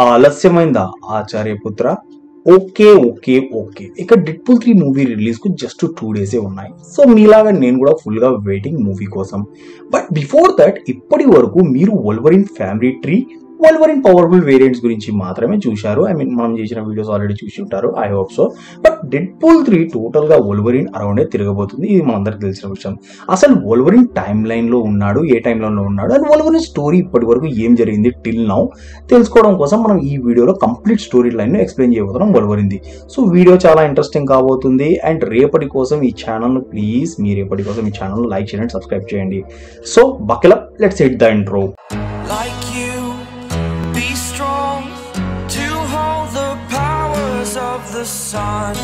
ఆలస్యమైందా ఆచార్యపుత్ర? Okay okay okay ఇక Deadpool 3 movie release కు just 2 డేసే ఉన్నాయి. సో మీలాగా నేను కూడా ఫుల్ గా వెయిటింగ్ మూవీ కోసం. బట్ బిఫోర్ దట్ ఇప్పటి వరకు మీరు Wolverine family tree, Wolverine powerful variants గురించి మాత్రమే చూశారు. ఐ మీన్ మనం చేసిన వీడియోస్ ఆల్రెడీ చూసి ఉంటారు, I hope so. But Deadpool 3 total గా వోల్వరిన్ అరౌండే తిరగబోతుంది. ఇది మనందరికి తెలిసిన విషయం. అసలు వోల్వరిన్ టైమ్ లైన్ లో ఉన్నాడు, ఏ టైమ్ లైన్ లో ఉన్నాడు, అండ్ వోల్వరిన్ స్టోరీ ఇప్పటి వరకు ఏం జరిగింది టిల్ నౌ తెలుసుకోవడం కోసం మనం ఈ వీడియోలో కంప్లీట్ స్టోరీ లైన్ ను ఎక్స్ప్లెయిన్ చేయబోతున్నాం వోల్వరిన్ది. సో వీడియో చాలా ఇంట్రెస్టింగ్ కాబోతుంది. అండ్ రేపటి కోసం ఈ ఛానల్ ప్లీజ్ మీ రేపటి కోసం ఈ ఛానల్ లైక్ చేయండి, సబ్స్క్రైబ్ చేయండి. So buckle up, let's hit the intro. Like you, be strong to hold the powers of the sun.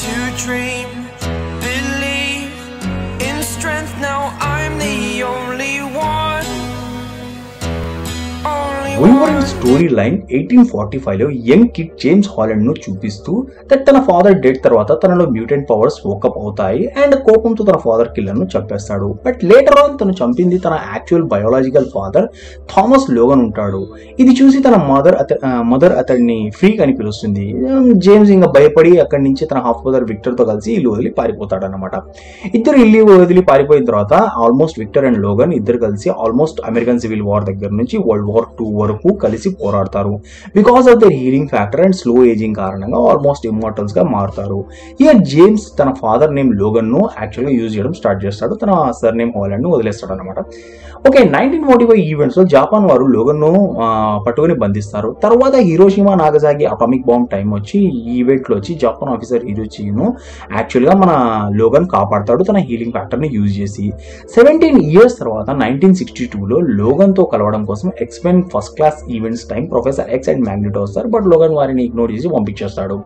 To dream, believe in strength. Now I'm the only one. Wolverine story line 1845 లో young kid James Holland ను చూపిస్తూ that తన father death తర్వాత తనలో mutant powers woke up అవుతాయి and కోపంతో తన father killer ను చంపేస్తాడు. బట్ లేటర్ ఆన్ తను చంపింది తన actual biological father Thomas Logan ఉంటాడు. ఇది చూసి తన మదర్ అతడిని ఫ్రీక్ అని పిలుస్తుంది. జేమ్స్ ఇంకా భయపడి అక్కడి నుంచి తన హాఫ్ బ్రదర్ విక్టర్ తో కలిసి ఇల్లు వదిలి పారిపోతాడు అనమాట. ఇద్దరు ఇల్లు వదిలి పారిపోయిన తర్వాత ఆల్మోస్ట్ విక్టర్ అండ్ లోగన్ ఇద్దరు కలిసి ఆల్మోస్ట్ అమెరికన్ సివిల్ వార్ దగ్గర నుంచి వరల్డ్ వార్ 2 వరకు కలిసి పోరాడతారు. Because of their healing factor and slow ageing కారణంగా ఆల్మోస్ట్ ఇమ్మోర్టల్స్ గా మారుతారు. ఇయర్ జేమ్స్ తన ఫాదర్ నేమ్ లోగన్ ను యాక్చువల్ గా యూజ్ చేయడం స్టార్ట్ చేస్తాడు, తన సర్ నేమ్ హాలండ్ ను వదిలేస్తాడు అనమాట. ఓకే, 1945 ఈవెంట్స్ లో జపాన్ వారు లోగన్ ను పట్టుకుని బంధిస్తారు. తర్వాత Hiroshima Nagasaki atomic bomb time వచ్చి ఈ ఈవెంట్ లో వచ్చి జపాన్ ఆఫీసర్ హిరోచిను యాక్చువల్ గా మన లోగన్ కాపాడతాడు తన హీలింగ్ ఫ్యాక్టర్ ని యూజ్ చేసి. 17 ఇయర్స్ తర్వాత 1962లో లోగన్ తో కలవడం కోసం X-Men first class events time professor X and magneto వస్తారు. బట్ లోగన్ వారిని ఇగ్నోర్ చేసి పంపించేస్తాడు.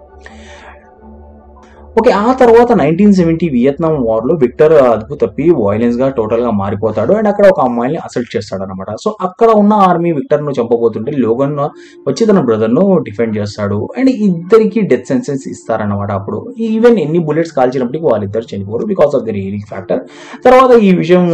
ఓకే, ఆ తర్వాత 1970 వియత్నాం వార్ లో విక్టర్ అదుపు తప్పి వైలెన్స్ గా టోటల్ గా మారిపోతాడు అండ్ అక్కడ ఒక అమ్మాయిని అసల్ట్ చేస్తాడు అనమాట. సో అక్కడ ఉన్న ఆర్మీ విక్టర్ ను చంపబోతుంటే లోగన్ వచ్చి తన బ్రదర్ ను డిఫెండ్ చేస్తాడు అండ్ ఇద్దరికి డెత్ సెన్సెన్స్ ఇస్తారనమాట. అప్పుడు ఈవెన్ ఎన్ని బుల్లెట్స్ కాల్చినప్పటికీ వాళ్ళిద్దరు చనిపోరు because of their healing factor. తర్వాత ఈ విషయం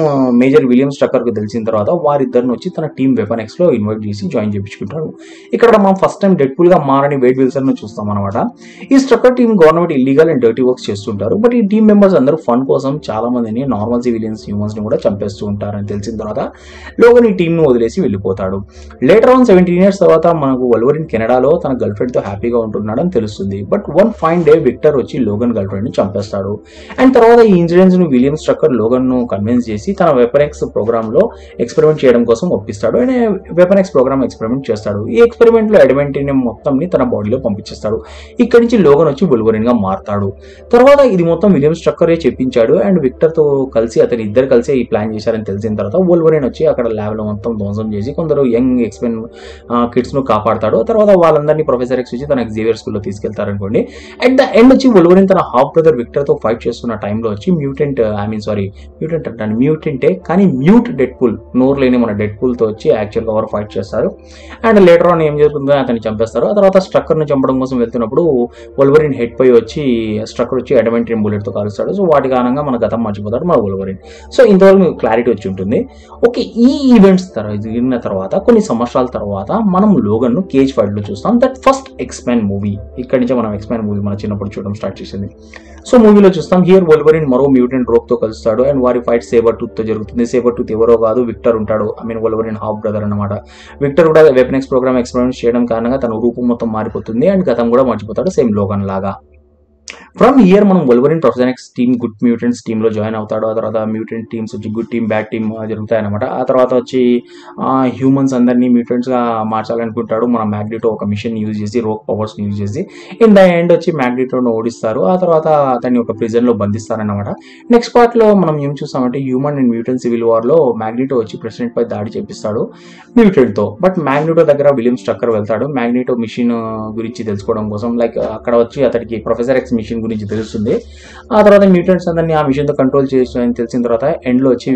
మేజర్ విలియం స్ట్రక్కర్ కు తెలిసిన తర్వాత వారిద్దరిని వచ్చి తన టీమ్ వెపన్ ఎక్స్ లో ఇన్వైట్ చేసి జాయిన్ చేయించుకుంటాడు. ఇక్కడ మనం ఫస్ట్ టైం డెడ్పూల్ గా మారని వేడ్ విల్సన్ ను చూస్తాం అనమాట. ఈ Stryker team government illegal and works చేస్తుంటారు. బట్ ఈ టీమ్ మెంబర్స్ అందరూ ఫన్ కోసం చాలా మందిని నార్మల్ సివిలియన్స్ హ్యూమన్స్ ని కూడా చంపేస్తూ ఉంటారని తెలిసిన తర్వాత లోగన్ ఈ టీమ్ ను వదిలేసి వెళ్ళిపోతాడు. లేటర్ ఆన్ 17 ఇయర్స్ తర్వాత మనకు వోల్వరిన్ కెనడాలో తన గర్ల్ ఫ్రెండ్ తో హ్యాపీగా ఉంటున్నాడని తెలుస్తుంది. But one fine day Victor వచ్చి లోగన్ గర్ల్ ఫ్రెండ్ ని చంపేస్తాడు. అండ్ తర్వాత ఈ ఇన్సిడెంట్స్ ను విలియం స్ట్రక్కర్ లోగన్ ను కన్విన్స్ చేసి తన వెపన్ ఎక్స్ ప్రోగ్రామ్ లో ఎక్స్పెరిమెంట్ చేయడం కోసం ఒప్పిస్తాడు and weapon X program experiment చేస్తాడు. ఈ ఎక్స్పెరిమెంట్ లో అడ్వెంటినియం మొత్తం ని తన బాడీలో పంపించేస్తాడు. ఇక్కడి నుంచి లోగన్ వచ్చి వోల్వరిన్ గా మారతాడు. తర్వాత ఇది మొత్తం విలియం స్ట్రక్కరే చెప్పించాడు అండ్ విక్టర్ తో కలిసి అతని ఇద్దరు కలిసి ఈ ప్లాన్ చేశారని తెలిసిన తర్వాత వోల్వరిన్ వచ్చి అక్కడ ల్యాబ్ లో మొత్తం ధ్వంసం చేసి కొందరు యంగ్ ఎక్స్మెన్ కిడ్స్ ను కాపాడతాడు. తర్వాత వాళ్ళందరినీ ప్రొఫెసర్ ఎక్స్ వచ్చి తన జేవియర్ స్కూల్ లో తీసుకెళ్తారు అనుకోండి. అట్ ద ఎండ్ వచ్చి వోల్వరిన్ తన హాఫ్ బ్రదర్ విక్టర్ తో ఫైట్ చేస్తున్న టైంలో వచ్చి మ్యూటెంటే కానీ మ్యూట్ డెడ్పూల్, నోరు లేని మన డెడ్పూల్ తో వచ్చి యాక్చువల్ గా ఫైట్ చేస్తారు అండ్ లేటర్ ఆన్ ఏం జరుగుతుందో అతన్ని చంపేస్తారు. ఆ తర్వాత స్ట్రక్కర్ ను చంపడం కోసం వెళ్తున్నప్పుడు వోల్వరిన్ హెడ్ పై వచ్చి స్ట్రక్కర్ వచ్చి అడ్వెంటినియం బుల్లెట్ తో కాలుస్తాడు. సో వాటి కారణంగా మన గతం మర్చిపోతాడు మన వోల్వరిన్. సో ఇంతవరకు మీకు క్లారిటీ వచ్చి ఉంటుంది. ఓకే, ఈ ఈవెంట్స్ జరిగిన తర్వాత కొన్ని సంవత్సరాల తర్వాత మనం లోగన్ ను కేజ్ ఫైట్ లో చూస్తాం. That first X-Men movie. ఇక్కడి నుంచి మనం ఎక్స్మెన్ మూవీ మన చిన్నప్పుడు చూడడం స్టార్ట్ చేసింది. సో మూవీలో చూస్తాం హియర్ వోల్వరిన్ మరో మ్యూటెంట్ రోప్ తో కలుస్తాడు అండ్ వారి ఫైట్ సేబర్ టూత్ తో జరుగుతుంది. సేబర్ టూత్ ఎవరో కాదు, విక్టర్ ఉంటాడు. I mean Wolverine half brother అనమాట. విక్టర్ కూడా వెపన్ ఎక్స్ ప్రోగ్రామ్ ఎక్స్పెరిమెంట్ చేయడం కారణంగా తన రూపం మొత్తం మారిపోతుంది అండ్ గతం కూడా మర్చిపోతాడు సేమ్ లోగన్ లాగా. ఫ్రమ్ ఇయర్ మనం Wolverine Professor X team good mutants team లో జాయిన్ అవుతాడు. ఆ తర్వాత మ్యూటెంట్ టీమ్స్ వచ్చి గుడ్ టీమ్ బ్యాడ్ టీమ్ జరుగుతాయి అనమాట. ఆ తర్వాత వచ్చి హ్యూమన్స్ అందరినీ మ్యూటెంట్స్ గా మార్చాలనుకుంటాడు మన మ్యాగ్నెటో ఒక మిషన్ యూజ్ చేసి, రోక్ పవర్స్ యూజ్ చేసి. ఇన్ ద ఎండ్ వచ్చి మ్యాగ్నెటోను ఓడిస్తారు. ఆ తర్వాత అతన్ని ఒక ప్రిజన్ లో బంధిస్తారనమాట. నెక్స్ట్ పార్ట్ లో మనం ఏం చూస్తామంటే human and mutant civil war లో మ్యాగ్నెటో వచ్చి ప్రెసిడెంట్ పై దాడి చేపిస్తాడు మ్యూటెంట్ తో. బట్ మ్యాగ్నెటో దగ్గర విలియం స్ట్రక్కర్ వెళ్తాడు మ్యాగ్నెటో మిషన్ గురించి తెలుసుకోవడం కోసం. లైక్ అక్కడ వచ్చి అతనికి ప్రొఫెసర్ ఎక్స్ మిషన్ గురించి తెలుస్తుంది. ఆ తర్వాత మ్యూటెంట్స్ అందరినీ ఆ మిషన్తో కంట్రోల్ చేసి అని తెలిసిన తర్వాత ఎండ్లో వచ్చి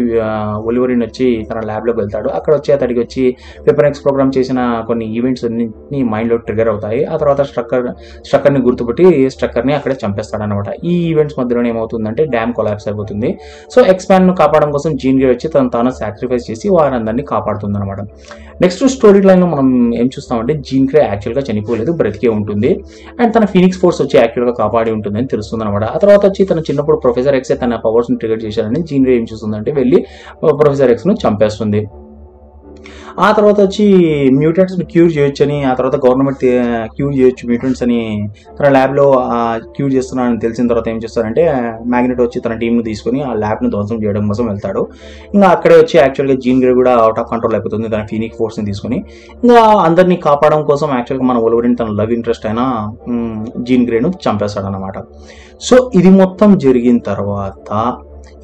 వొల్వరిన్ వచ్చి తన ల్యాబ్లోకి వెళ్తాడు. అక్కడ వచ్చి అతడికి వచ్చి వెపన్ ఎక్స్ ప్రోగ్రామ్ చేసిన కొన్ని ఈవెంట్స్ అన్నింటినీ మైండ్లో ట్రిగర్ అవుతాయి. ఆ తర్వాత స్ట్రక్కర్ని గుర్తుపెట్టి స్ట్రక్కర్ని అక్కడే చంపేస్తాడనమాట. ఈ ఈవెంట్స్ మధ్యలో ఏమవుతుందంటే డ్యామ్ కొలాప్స్ అయిపోతుంది. సో ఎక్స్పాన్ను కాపాడడం కోసం జీన్ గ్రే వచ్చి తాను సాక్రిఫైస్ చేసి వారందరినీ కాపాడుతుంది అనమాట. నెక్స్ట్ స్టోరీ లైన్లో మనం ఏం చూస్తామంటే జీన్ గ్రే యాక్చువల్గా చనిపోలేదు, బ్రతికే ఉంటుంది. అండ్ తన ఫీనిక్స్ ఫోర్స్ వచ్చి యాక్చువల్గా కాపాడి ఉంటుందని తెలుస్తుంది అనమాట. ఆ తర్వాత వచ్చి తన చిన్నప్పుడు ప్రొఫెసర్ ఎక్స్ తన పవర్స్ని ట్రిగర్ చేశారని జీన్ గ్రే ఏం చూస్తుందంటే వెళ్ళి ప్రొఫెసర్ ఎక్స్ను చంపేస్తుంది. ఆ తర్వాత వచ్చి మ్యూటెంట్స్ని క్యూర్ చేయొచ్చని, ఆ తర్వాత గవర్నమెంట్ క్యూర్ చేయొచ్చు మ్యూటెంట్స్ అని తన ల్యాబ్లో క్యూర్ చేస్తున్నానని తెలిసిన తర్వాత ఏం చేస్తారంటే మ్యాగ్నెట్ వచ్చి తన టీంను తీసుకొని ఆ ల్యాబ్ని ధ్వంసం చేయడం కోసం వెళ్తాడు. ఇంకా అక్కడే వచ్చి యాక్చువల్గా జీన్ గ్రే కూడా అవుట్ ఆఫ్ కంట్రోల్ అయిపోతుంది తన ఫీనిక్స్ ఫోర్స్ని తీసుకొని. ఇంకా అందరినీ కాపాడడం కోసం యాక్చువల్గా మన వొల్వరిన్ తన లవ్ ఇంట్రెస్ట్ అయిన జీన్ గ్రేను చంపేస్తాడు అనమాట. సో ఇది మొత్తం జరిగిన తర్వాత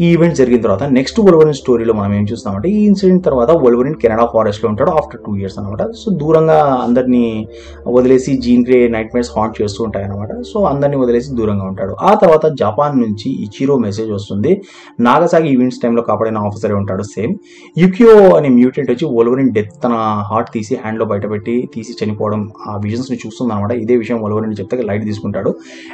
ఈ ఈవెంట్ జరిగిన తర్వాత నెక్స్ట్ వొల్వరిన్ స్టోరీలో మనం ఏం చూస్తామంటే ఈ ఇన్సిడెంట్ తర్వాత వొల్వరిన్ కెనడా ఫారెస్ట్లో ఉంటాడు ఆఫ్టర్ 2 years అనమాట. సో దూరంగా అందరినీ వదిలేసి Jean Grey nightmares haunt చేస్తూ ఉంటాయి అనమాట. సో అందరినీ వదిలేసి దూరంగా ఉంటాడు. ఆ తర్వాత జపాన్ నుంచి ఇచిరో మెసేజ్ వస్తుంది. నాగసాగి ఈవెంట్స్ టైంలో కాపాడిన ఆఫీసరే ఉంటాడు సేమ్. యుకియో అనే మ్యూటెంట్ వచ్చి వొల్వరిన్ డెత్ తన హార్ట్ తీసి హ్యాండ్లో బయటపెట్టి తీసి చనిపోవడం ఆ విజన్స్ని చూస్తుంది అనమాట. ఇదే విషయం వొల్వరిన్ చెప్తే లైట్ తీసుకుంటాడు.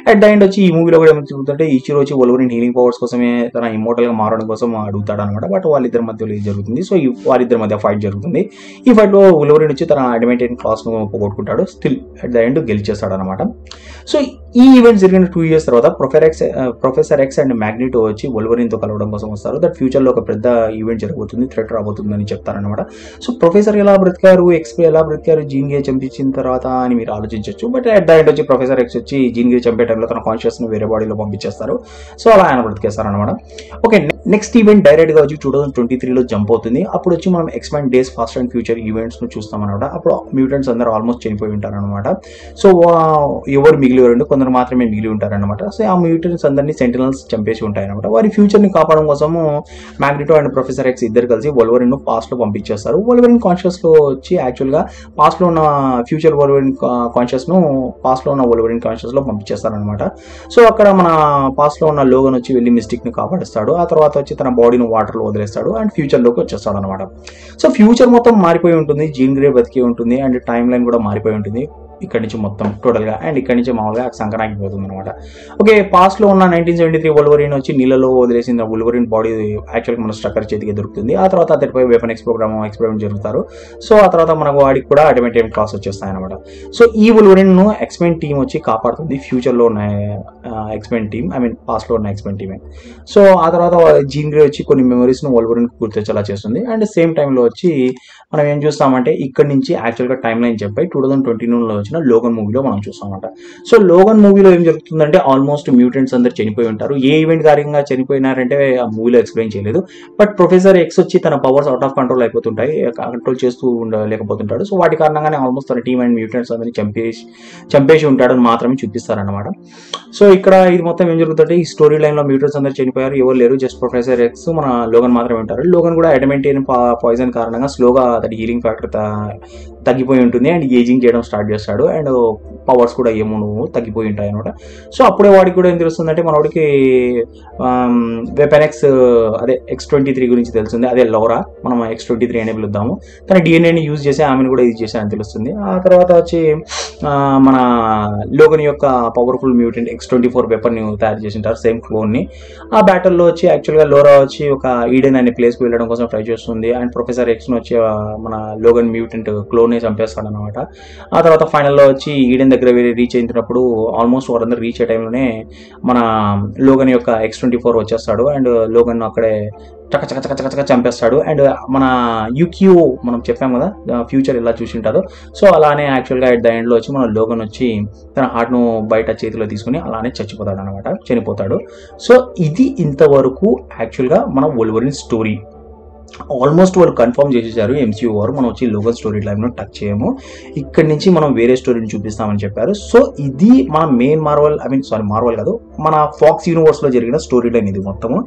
అట్ ద ఎండ్ వచ్చి ఈ మూవీలో కూడా ఏమైనా చూస్తుంటే ఇచిరో వచ్చి వొల్వరిన్ హీలింగ్ పవర్స్ కోసమే తన ఇమ్మోర్టల్గా మారడం కోసం అడుగుతాడు అనమాట. బట్ వాళ్ళిద్దరి మధ్యలో ఇది జరుగుతుంది. సో వారిద్దరి మధ్య ఫైట్ జరుగుతుంది. ఈ ఫైట్లో వొల్వరిన్ వచ్చి తన అడ్వాంటేజ్ క్లాస్ను పోగొట్టుకుంటాడు. స్టిల్ అట్ ద ఎండ్ గెలిచేస్తాడు అనమాట. సో ఈ ఈవెంట్ జరిగిన 2 years తర్వాత ప్రొఫెసర్ ఎక్స్ అండ్ మ్యాగ్నెటో వచ్చి వొల్వరిన్తో కలవడం కోసం వస్తారు. దట్ ఫ్యూచర్లో ఒక పెద్ద ఈవెంట్ జరగబోతుంది, థ్రెట్ రాబోతుందని చెప్తారనమాట. సో ప్రొఫెసర్ ఎలా బ్రతికారు, ఎక్స్ ఎలా బ్రతికారు జీన్ గ్రే చంపించిన తర్వాత అని మీరు ఆలోచించవచ్చు. బట్ అట్ ద ఎండ్ వచ్చి ప్రొఫెసర్ ఎక్స్ వచ్చి జీన్ గ్రే చంపే టైంలో తన కాన్షియస్ని వేరే బాడీలో పంపించేస్తారు. సో అలా ఆయన బ్రతికేస్తారనమాట. ఓకే, నెక్స్ట్ ఈవెంట్ డైరెక్ట్గా వచ్చి 2023లో జంప్ అవుతుంది. అప్పుడు వచ్చి మనం X Men days fast and future ఈవెంట్స్ను చూస్తాం అనమాట. అప్పుడు మ్యూటెంట్స్ అందరూ ఆల్మోస్ట్ చనిపోయి ఉంటారనమాట. సో ఎవరు మిగిలి ఉండి కొందరు మాత్రమే మిగిలి ఉంటారనమాట. సో ఆ మ్యూటెంట్స్ అందరినీ సెంటినల్స్ చంపేసి ఉంటాయన్నమాట. వారి ఫ్యూచర్ని కాపాడడం కోసము మ్యాగ్నెటో అండ్ ప్రొఫెసర్ ఎక్స్ ఇద్దరు కలిసి వొల్వరిన్ పాస్ట్లో పంపించేస్తారు. వొల్వరిన్ కాన్షియస్లో వచ్చి యాక్చువల్గా పాస్ట్లో ఉన్న ఫ్యూచర్ వొల్వరిన్ కాన్షియస్ను పాస్ట్లో ఉన్న వొల్వరిన్ కాన్షియస్లో పంపించేస్తారనమాట. సో అక్కడ మన పాస్ట్లో ఉన్న లోగన్ వచ్చి వెళ్ళి మిస్టిక్ని కాపాడిస్తాడు. ఆ తర్వాత వచ్చి తన బాడీని వాటర్లో వదిలేస్తాడు అండ్ ఫ్యూచర్లోకి వచ్చేస్తాడు అనమాట. సో ఫ్యూచర్ మొత్తం మారిపోయి ఉంటుంది, జీన్ గ్రే బతికి ఉంటుంది అండ్ టైం లైన్ కూడా మారిపోయి ఉంటుంది ఇక్కడ నుంచి మొత్తం టోటల్గా. అండ్ ఇక్కడ నుంచి మామూలుగా సంక్రాంతిపోతుంది అనమాట. ఓకే, పాస్ట్లో ఉన్న 1973 వొల్వరిన్ వచ్చి నీళ్ళలో వదిలేసిన వొల్వరిన్ బాడీ యాక్చువల్గా మన స్ట్రక్కర్ చేతికి దొరుకుతుంది. ఆ తర్వాత అతడిపై వెపన్ ఎక్స్ ఎక్స్పెరిమెంట్ జరుగుతారు. సో ఆ తర్వాత మనకు వాడికి కూడా అడ్వాంటేజ్ క్లాస్ వచ్చేస్తాయి అనమాట. సో ఈ వొల్వరిన్ను ఎక్స్‌మెన్ టీమ్ వచ్చి కాపాడుతుంది. ఫ్యూచర్లో ఉన్న ఎక్స్‌మెన్ టీమ్, ఐ మీన్ పాస్ట్లో ఉన్న ఎక్స్‌మెన్ టీమే. సో ఆ తర్వాత జీన్ గ్రే వచ్చి కొన్ని మెమరీస్ను వొల్వరిన్ గుర్తించేలా చేస్తుంది. అండ్ సేమ్ టైంలో వచ్చి మనం ఏం చూస్తామంటే ఇక్కడ నుంచి యాక్చువల్గా టైం లైన్ చెప్పి 2022లో వచ్చిన లోగన్ మూవీలో మనం చూస్తామన్నమాట. సో లోగన్ మూవీలో ఏం జరుగుతుందంటే ఆల్మోస్ట్ మ్యూటెంట్స్ అందరు చనిపోయి ఉంటారు. ఏ ఈవెంట్ కారణంగా చనిపోయినారంటే ఆ మూవీలో ఎక్స్ప్లెయిన్ చేయలేదు. బట్ ప్రొఫెసర్ ఎక్స్ వచ్చి తన పవర్స్ అవుట్ ఆఫ్ కంట్రోల్ అయిపోతుంటాయి, కంట్రోల్ చేస్తూ ఉండలేకపోతుంటాడు. సో వాటి కారణంగానే ఆల్మోస్ట్ తన టీమ్ అండ్ మ్యూటెంట్స్ అందరినీ చంపేసి ఉంటాడని మాత్రమే చూపిస్తారన్నమాట. సో ఇక్కడ ఇది మొత్తం ఏం జరుగుతుంటే ఈ స్టోరీ లైన్లో మ్యూటెంట్స్ అందరు చనిపోయారు, ఎవరు లేరు, జస్ట్ ప్రొఫెసర్ ఎక్స్ మన లోగన్ మాత్రమే ఉంటారు. లోగన్ కూడా అడమెంటేరియన్ పాయిజన్ కారణంగా స్లోగా అతడి హీలింగ్ ఫ్యాక్టర్ తగ్గిపోయి ఉంటుంది అండ్ ఏజింగ్ చేయడం స్టార్ట్ చేస్తాడు అండ్ పవర్స్ కూడా ఏమో తగ్గిపోయి ఉంటాయి అనమాట. సో అప్పుడే వాడికి కూడా ఏం తెలుస్తుందంటే మనవాడికి వెపన్ ఎక్స్ అదే X-23 గురించి తెలుస్తుంది. అదే లౌరా, మనం X-23 అనే పిలుద్దాము. తన డిఎన్ఏని యూజ్ చేసి ఆమెను కూడా యూజ్ చేశానని తెలుస్తుంది. ఆ తర్వాత వచ్చి మన లోగన్ యొక్క పవర్ఫుల్ మ్యూటెంట్ X-24 వెపన్ తయారు చేసి ఉంటారు, సేమ్ క్లోన్ని. ఆ బ్యాటిల్లో వచ్చి యాక్చువల్గా లోరా వచ్చి ఒక ఈడెన్ అనే ప్లేస్కి వెళ్ళడం కోసం ట్రై చేస్తుంది అండ్ ప్రొఫెసర్ ఎక్స్ను వచ్చి మన లోగన్ మ్యూటెంట్ క్లోనే చంపేస్తాడు అనమాట. ఆ తర్వాత ఫైనల్లో వచ్చి ఈడెన్ దగ్గర రీచ్ అయినప్పుడు ఆల్మోస్ట్ వారందరూ రీచ్ అయ్యే టైంలోనే మన లోగన్ యొక్క X-24 వచ్చేస్తాడు అండ్ లోగన్ అక్కడే చకచక చంపేస్తాడు. అండ్ మన యుకియో మనం చెప్పాం కదా ఫ్యూచర్ ఎలా చూసి ఉంటారో, సో అలానే యాక్చువల్గా అట్ ద ఎండ్లో వచ్చి మన లోగన్ వచ్చి తన హార్ట్ను బయట చేతిలో తీసుకుని అలానే చచ్చిపోతాడు అనమాట, చనిపోతాడు. సో ఇది ఇంతవరకు యాక్చువల్గా మన వొల్వరిన్ స్టోరీ. ఆల్మోస్ట్ వాళ్ళు కన్ఫర్మ్ చేసేసారు ఎంసీయూ వారు, మనం వచ్చి లోగన్ స్టోరీ లైన్లో టచ్ చేయము, ఇక్కడి నుంచి మనం వేరే స్టోరీని చూపిస్తామని చెప్పారు. సో ఇది మన మెయిన్ మార్వల్ కాదు, మన ఫాక్స్ యూనివర్స్లో జరిగిన స్టోరీ లైన్ ఇది మొత్తము.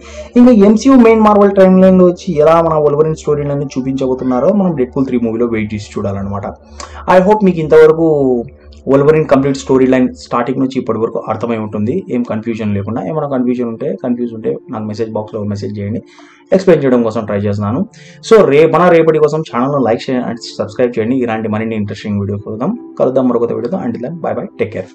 ఇంకా ఎంసీయూ మెయిన్ మార్వల్ టైమ్ లైన్లో వచ్చి ఎలా మన వొల్వరిన్ స్టోరీ లైన్ చూపించబోతున్నారో మనం డెడ్పూల్ 3 మూవీలో వెయిట్ చేసి చూడాలన్నమాట. ఐ హోప్ మీకు ఇంతవరకు Wolverine complete story line starting నుంచి ఇప్పటి వరకు అర్థమై ఉంటుంది, ఏం కన్ఫ్యూజన్ లేకుండా. ఏమైనా కన్ఫ్యూజ్ ఉంటే నాకు మెసేజ్ బాక్స్లో మెసేజ్ చేయండి, ఎక్స్ప్లెయిన్ చేయడం కోసం ట్రై చేస్తున్నాను. సో రేపటి కోసం ఛానల్ను లైక్ చేయండి అండ్ సబ్స్క్రైబ్ చేయండి. ఇలాంటి మరిన్ని ఇంట్రెస్టింగ్ వీడియో కలుద్దాం మరొక వీడియోతో. Until then bye bye, take care.